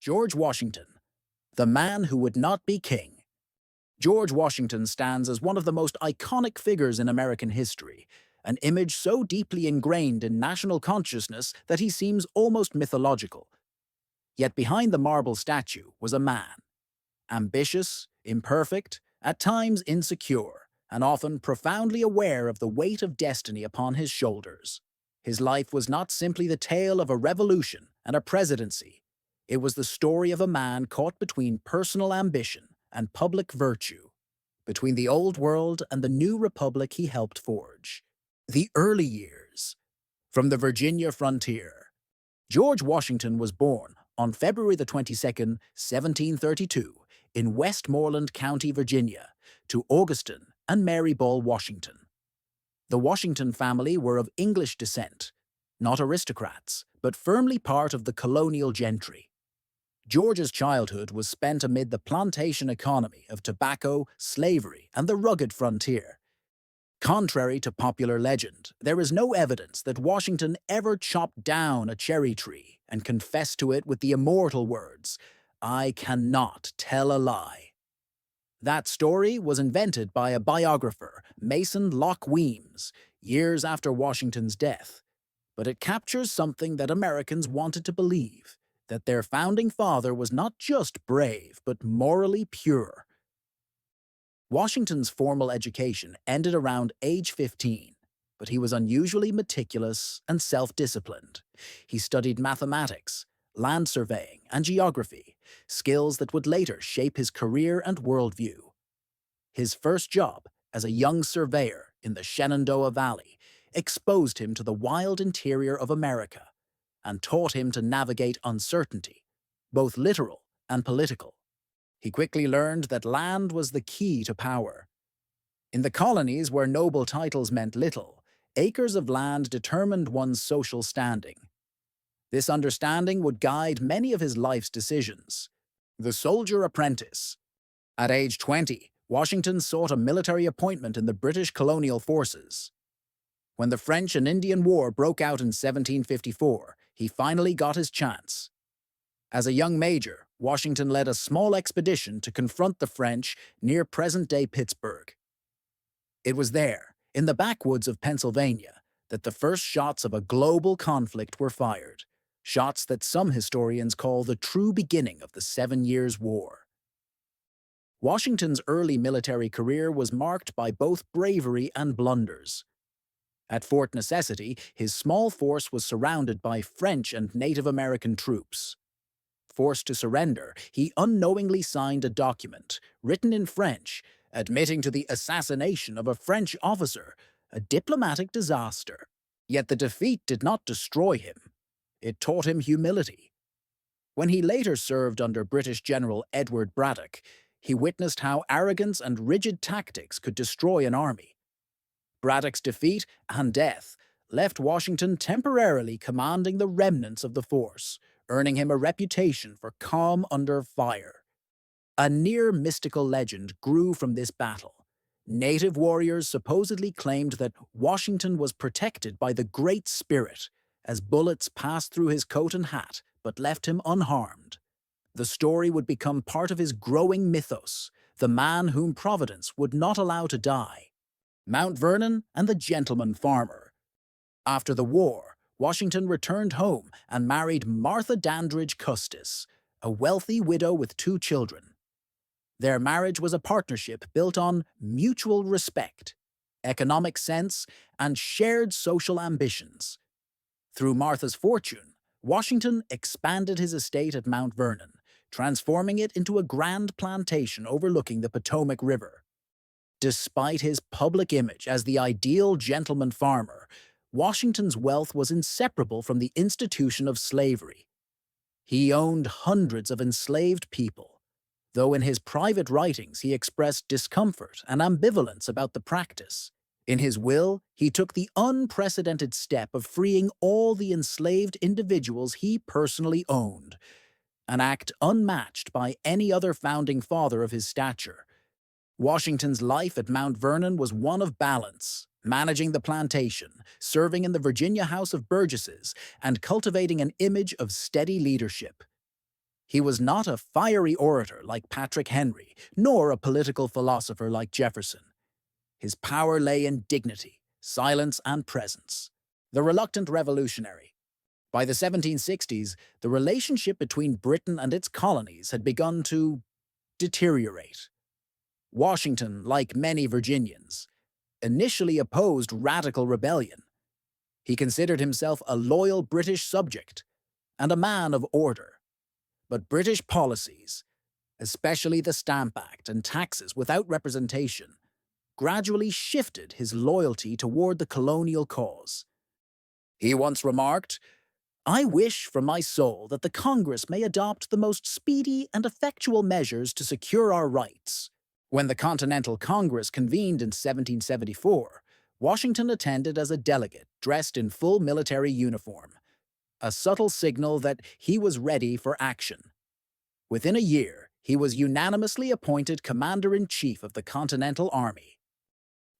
George Washington, the man who would not be king. George Washington stands as one of the most iconic figures in American history, an image so deeply ingrained in national consciousness that he seems almost mythological. Yet behind the marble statue was a man, ambitious, imperfect, at times insecure, and often profoundly aware of the weight of destiny upon his shoulders. His life was not simply the tale of a revolution and a presidency. It was the story of a man caught between personal ambition and public virtue, between the old world and the new republic he helped forge. The early years. From the Virginia frontier. George Washington was born on February the 22nd, 1732, in Westmoreland County, Virginia, to Augustine and Mary Ball Washington. The Washington family were of English descent, not aristocrats, but firmly part of the colonial gentry. George's childhood was spent amid the plantation economy of tobacco, slavery, and the rugged frontier. Contrary to popular legend, there is no evidence that Washington ever chopped down a cherry tree and confessed to it with the immortal words, "I cannot tell a lie." That story was invented by a biographer, Mason Locke Weems, years after Washington's death. But it captures something that Americans wanted to believe, that their founding father was not just brave, but morally pure. Washington's formal education ended around age 15, but he was unusually meticulous and self-disciplined. He studied mathematics, land surveying, and geography, skills that would later shape his career and worldview. His first job, as a young surveyor in the Shenandoah Valley, exposed him to the wild interior of America and taught him to navigate uncertainty, both literal and political. He quickly learned that land was the key to power. In the colonies where noble titles meant little, acres of land determined one's social standing. This understanding would guide many of his life's decisions. The soldier apprentice. At age 20, Washington sought a military appointment in the British colonial forces. When the French and Indian War broke out in 1754, he finally got his chance. As a young major, Washington led a small expedition to confront the French near present-day Pittsburgh. It was there, in the backwoods of Pennsylvania, that the first shots of a global conflict were fired, shots that some historians call the true beginning of the 7 Years' War. Washington's early military career was marked by both bravery and blunders. At Fort Necessity, his small force was surrounded by French and Native American troops. Forced to surrender, he unknowingly signed a document, written in French, admitting to the assassination of a French officer, a diplomatic disaster. Yet the defeat did not destroy him. It taught him humility. When he later served under British General Edward Braddock, he witnessed how arrogance and rigid tactics could destroy an army. Braddock's defeat and death left Washington temporarily commanding the remnants of the force, earning him a reputation for calm under fire. A near-mystical legend grew from this battle. Native warriors supposedly claimed that Washington was protected by the Great Spirit, as bullets passed through his coat and hat but left him unharmed. The story would become part of his growing mythos, the man whom Providence would not allow to die. Mount Vernon and the gentleman farmer. After the war, Washington returned home and married Martha Dandridge Custis, a wealthy widow with 2 children. Their marriage was a partnership built on mutual respect, economic sense, and shared social ambitions. Through Martha's fortune, Washington expanded his estate at Mount Vernon, transforming it into a grand plantation overlooking the Potomac River. Despite his public image as the ideal gentleman farmer, Washington's wealth was inseparable from the institution of slavery. He owned hundreds of enslaved people, though in his private writings he expressed discomfort and ambivalence about the practice. In his will, he took the unprecedented step of freeing all the enslaved individuals he personally owned, an act unmatched by any other founding father of his stature. Washington's life at Mount Vernon was one of balance, managing the plantation, serving in the Virginia House of Burgesses, and cultivating an image of steady leadership. He was not a fiery orator like Patrick Henry, nor a political philosopher like Jefferson. His power lay in dignity, silence, and presence. The reluctant revolutionary. By the 1760s, the relationship between Britain and its colonies had begun to deteriorate. Washington, like many Virginians, initially opposed radical rebellion. He considered himself a loyal British subject and a man of order. But British policies, especially the Stamp Act and taxes without representation, gradually shifted his loyalty toward the colonial cause. He once remarked, "I wish from my soul that the Congress may adopt the most speedy and effectual measures to secure our rights." When the Continental Congress convened in 1774, Washington attended as a delegate dressed in full military uniform, a subtle signal that he was ready for action. Within a year, he was unanimously appointed Commander-in-Chief of the Continental Army,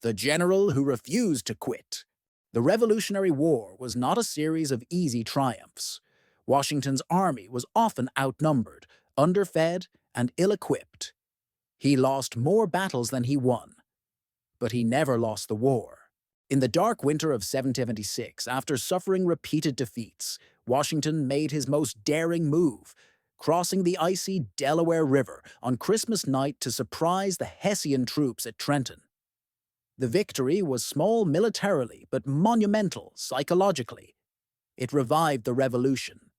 the general who refused to quit. The Revolutionary War was not a series of easy triumphs. Washington's army was often outnumbered, underfed, and ill-equipped. He lost more battles than he won, but he never lost the war. In the dark winter of 1776, after suffering repeated defeats, Washington made his most daring move, crossing the icy Delaware River on Christmas night to surprise the Hessian troops at Trenton. The victory was small militarily, but monumental psychologically. It revived the Revolution.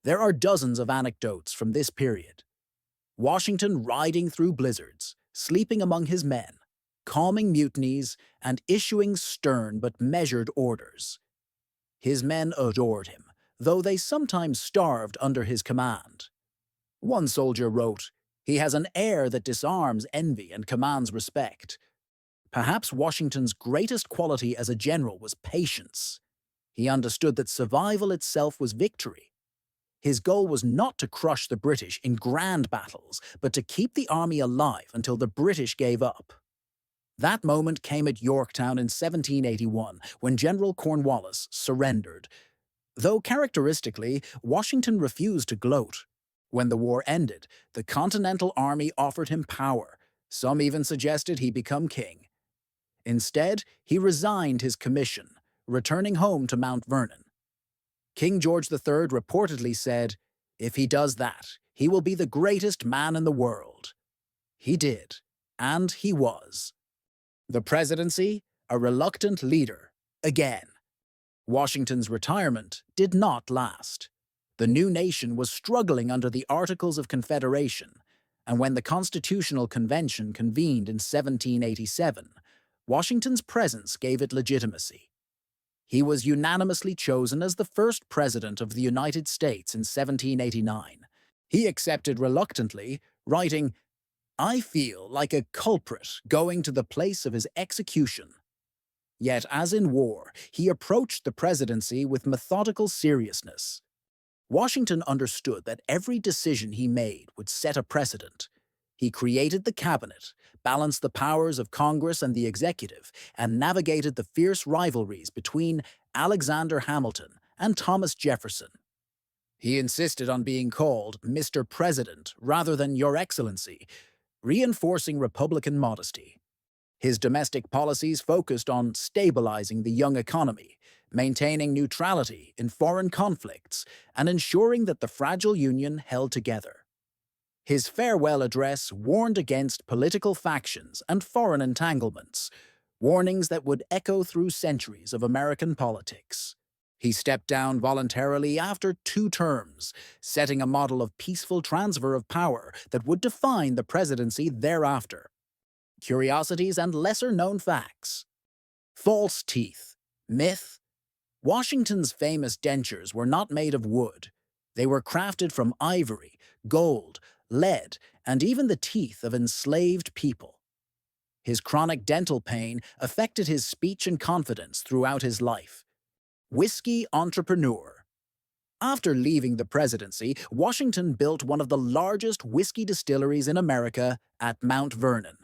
There are dozens of anecdotes from this period. Washington riding through blizzards, sleeping among his men, calming mutinies, and issuing stern but measured orders. His men adored him, though they sometimes starved under his command. One soldier wrote, "He has an air that disarms envy and commands respect." Perhaps Washington's greatest quality as a general was patience. He understood that survival itself was victory. His goal was not to crush the British in grand battles, but to keep the army alive until the British gave up. That moment came at Yorktown in 1781, when General Cornwallis surrendered. Though characteristically, Washington refused to gloat. When the war ended, the Continental Army offered him power. Some even suggested he become king. Instead, he resigned his commission, returning home to Mount Vernon. King George III reportedly said, "If he does that, he will be the greatest man in the world." He did, and he was. The presidency, a reluctant leader, again. Washington's retirement did not last. The new nation was struggling under the Articles of Confederation, and when the Constitutional Convention convened in 1787, Washington's presence gave it legitimacy. He was unanimously chosen as the first president of the United States in 1789. He accepted reluctantly, writing, "I feel like a culprit going to the place of his execution." Yet, as in war, he approached the presidency with methodical seriousness. Washington understood that every decision he made would set a precedent. He created the cabinet, balanced the powers of Congress and the executive, and navigated the fierce rivalries between Alexander Hamilton and Thomas Jefferson. He insisted on being called Mr. President rather than Your Excellency, reinforcing Republican modesty. His domestic policies focused on stabilizing the young economy, maintaining neutrality in foreign conflicts, and ensuring that the fragile Union held together. His farewell address warned against political factions and foreign entanglements, warnings that would echo through centuries of American politics. He stepped down voluntarily after 2 terms, setting a model of peaceful transfer of power that would define the presidency thereafter. Curiosities and lesser-known facts. False teeth. Myth. Washington's famous dentures were not made of wood. They were crafted from ivory, gold, lead, and even the teeth of enslaved people. His chronic dental pain affected his speech and confidence throughout his life. Whiskey entrepreneur. After leaving the presidency, Washington built one of the largest whiskey distilleries in America at Mount Vernon.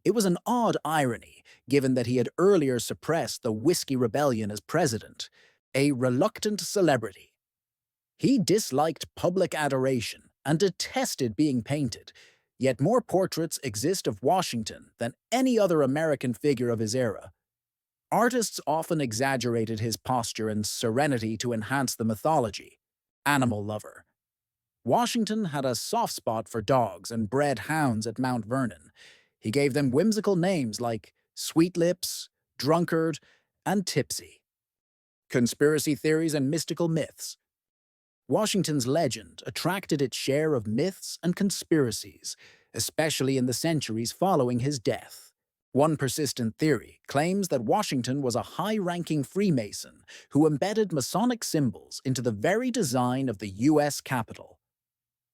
It was an odd irony, given that he had earlier suppressed the Whiskey Rebellion as president, a reluctant celebrity. He disliked public adoration and detested being painted, yet more portraits exist of Washington than any other American figure of his era. Artists often exaggerated his posture and serenity to enhance the mythology. Animal lover. Washington had a soft spot for dogs and bred hounds at Mount Vernon. He gave them whimsical names like Sweet Lips, Drunkard, and Tipsy. Conspiracy theories and mystical myths. Washington's legend attracted its share of myths and conspiracies, especially in the centuries following his death. One persistent theory claims that Washington was a high-ranking Freemason who embedded Masonic symbols into the very design of the U.S. Capitol.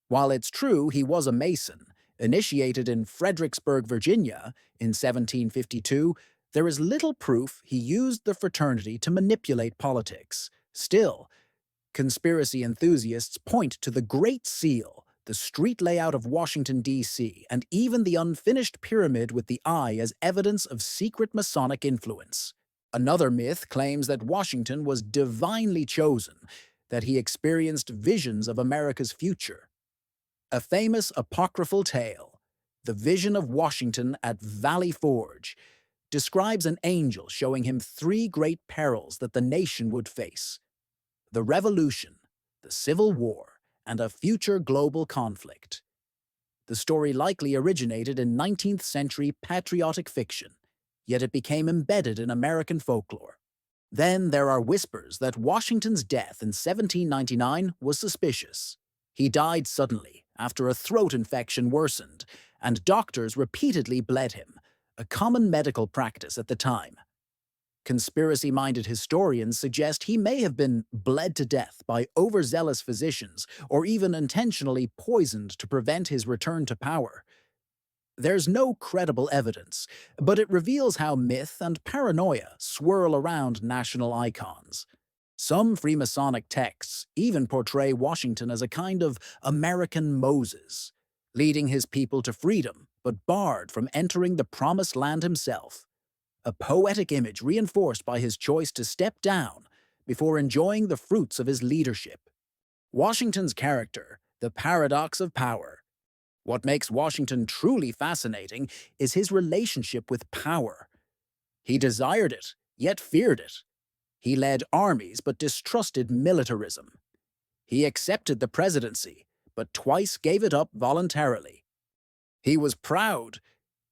While it's true he was a Mason, initiated in Fredericksburg, Virginia, in 1752, there is little proof he used the fraternity to manipulate politics. Still, conspiracy enthusiasts point to the Great Seal, the street layout of Washington, D.C., and even the unfinished pyramid with the eye as evidence of secret Masonic influence. Another myth claims that Washington was divinely chosen, that he experienced visions of America's future. A famous apocryphal tale, The Vision of Washington at Valley Forge, describes an angel showing him three great perils that the nation would face: the Revolution, the Civil War, and a future global conflict. The story likely originated in 19th century patriotic fiction, yet it became embedded in American folklore. Then there are whispers that Washington's death in 1799 was suspicious. He died suddenly after a throat infection worsened, and doctors repeatedly bled him, a common medical practice at the time. Conspiracy-minded historians suggest he may have been bled to death by overzealous physicians or even intentionally poisoned to prevent his return to power. There's no credible evidence, but it reveals how myth and paranoia swirl around national icons. Some Freemasonic texts even portray Washington as a kind of American Moses, leading his people to freedom but barred from entering the Promised Land himself. A poetic image reinforced by his choice to step down before enjoying the fruits of his leadership. Washington's character, the paradox of power. What makes Washington truly fascinating is his relationship with power. He desired it, yet feared it. He led armies but distrusted militarism. He accepted the presidency, but twice gave it up voluntarily. He was proud,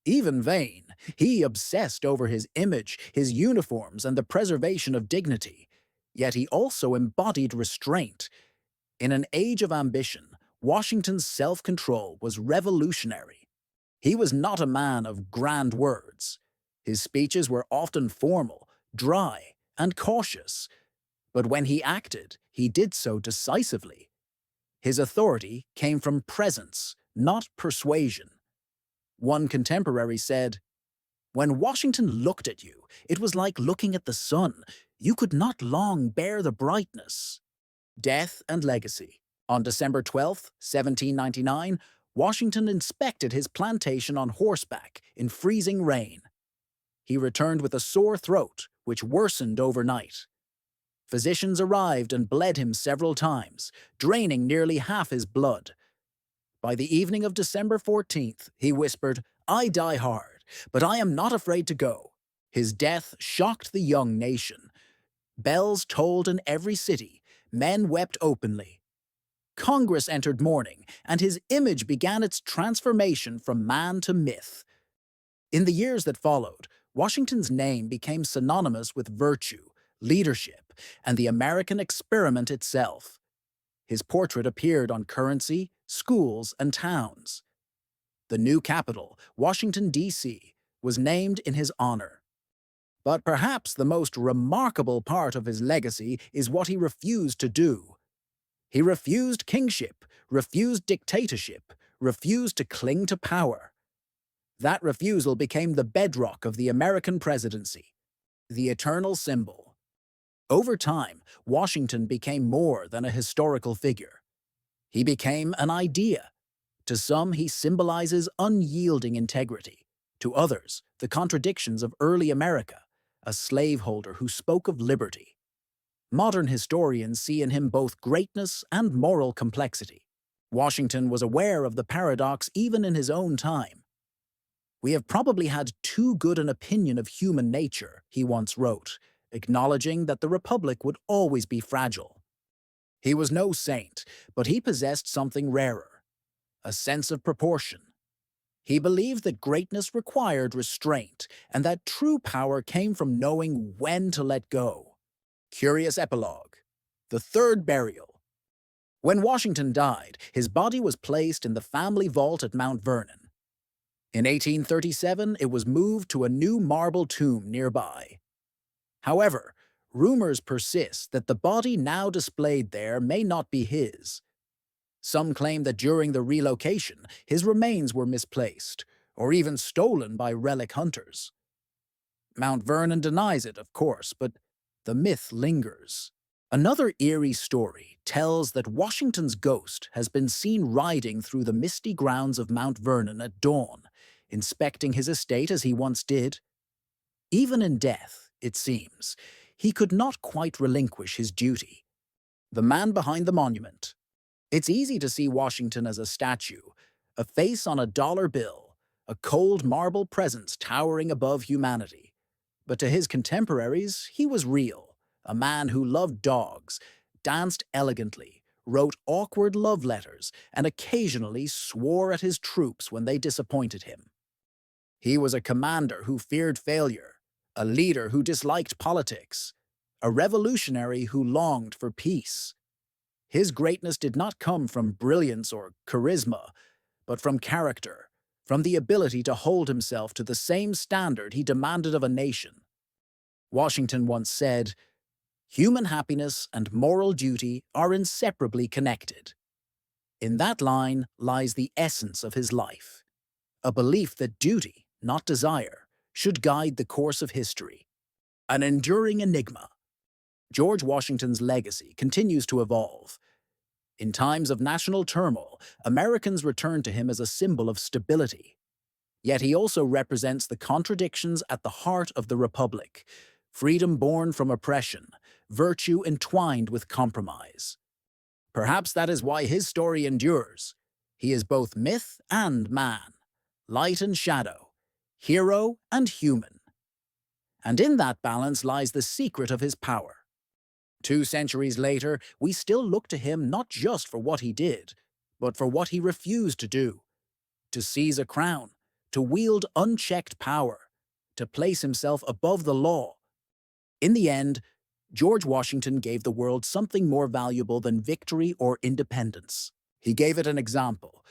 even vain. He obsessed over his image, his uniforms, and the preservation of dignity. Yet he also embodied restraint. In an age of ambition, Washington's self-control was revolutionary. He was not a man of grand words. His speeches were often formal, dry, and cautious. But when he acted, he did so decisively. His authority came from presence, not persuasion. One contemporary said, "When Washington looked at you, it was like looking at the sun. You could not long bear the brightness." Death and legacy. On December 12, 1799, Washington inspected his plantation on horseback in freezing rain. He returned with a sore throat, which worsened overnight. Physicians arrived and bled him several times, draining nearly half his blood. By the evening of December 14th, he whispered, "I die hard, but I am not afraid to go." His death shocked the young nation. Bells tolled in every city. Men wept openly. Congress entered mourning, and his image began its transformation from man to myth. In the years that followed, Washington's name became synonymous with virtue, leadership, and the American experiment itself. His portrait appeared on currency, schools, and towns. The new capital, Washington, D.C., was named in his honor. But perhaps the most remarkable part of his legacy is what he refused to do. He refused kingship, refused dictatorship, refused to cling to power. That refusal became the bedrock of the American presidency, the eternal symbol. Over time, Washington became more than a historical figure. He became an idea. To some, he symbolizes unyielding integrity. To others, the contradictions of early America, a slaveholder who spoke of liberty. Modern historians see in him both greatness and moral complexity. Washington was aware of the paradox even in his own time. "We have probably had too good an opinion of human nature," he once wrote, acknowledging that the Republic would always be fragile. He was no saint, but he possessed something rarer, a sense of proportion. He believed that greatness required restraint and that true power came from knowing when to let go. Curious epilogue. The third burial. When Washington died, his body was placed in the family vault at Mount Vernon. In 1837, it was moved to a new marble tomb nearby. However, rumors persist that the body now displayed there may not be his. Some claim that during the relocation, his remains were misplaced, or even stolen by relic hunters. Mount Vernon denies it, of course, but the myth lingers. Another eerie story tells that Washington's ghost has been seen riding through the misty grounds of Mount Vernon at dawn, inspecting his estate as he once did. Even in death, it seems, he could not quite relinquish his duty. The man behind the monument. It's easy to see Washington as a statue, a face on a dollar bill, a cold marble presence towering above humanity. But to his contemporaries, he was real, a man who loved dogs, danced elegantly, wrote awkward love letters, and occasionally swore at his troops when they disappointed him. He was a commander who feared failure, a leader who disliked politics, a revolutionary who longed for peace. His greatness did not come from brilliance or charisma, but from character, from the ability to hold himself to the same standard he demanded of a nation. Washington once said, "Human happiness and moral duty are inseparably connected." In that line lies the essence of his life, a belief that duty, not desire, should guide the course of history. An enduring enigma. George Washington's legacy continues to evolve. In times of national turmoil, Americans return to him as a symbol of stability. Yet he also represents the contradictions at the heart of the Republic: freedom born from oppression, virtue entwined with compromise. Perhaps that is why his story endures. He is both myth and man, light and shadow, hero and human. And in that balance lies the secret of his power. 2 centuries later, we still look to him not just for what he did, but for what he refused to do: to seize a crown, to wield unchecked power, to place himself above the law. In the end, George Washington gave the world something more valuable than victory or independence. He gave it an example,